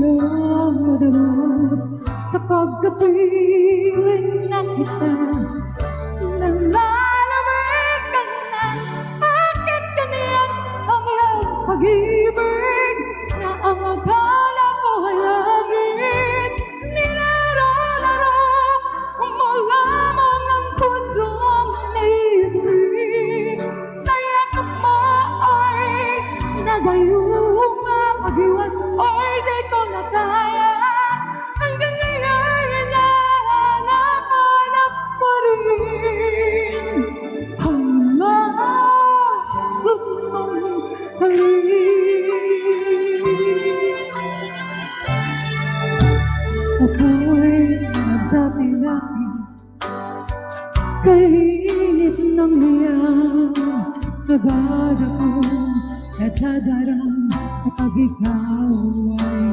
lang madama kapag kapiling na kita. Nalalamig ka na, bakit ganyan ang iyong pag-ibig na ang akala ko ay langit nilaralaro mo lamang ang pusong naibig. Sa yakap mo ay nagayuma, pag-iwas ay di ko na kaya. Hanggang ngayon hinahanap pa rin ang lakas mong halik. Ako'y nagdati-dati kay init ng liyang agad akong nadadarang kapag ikaw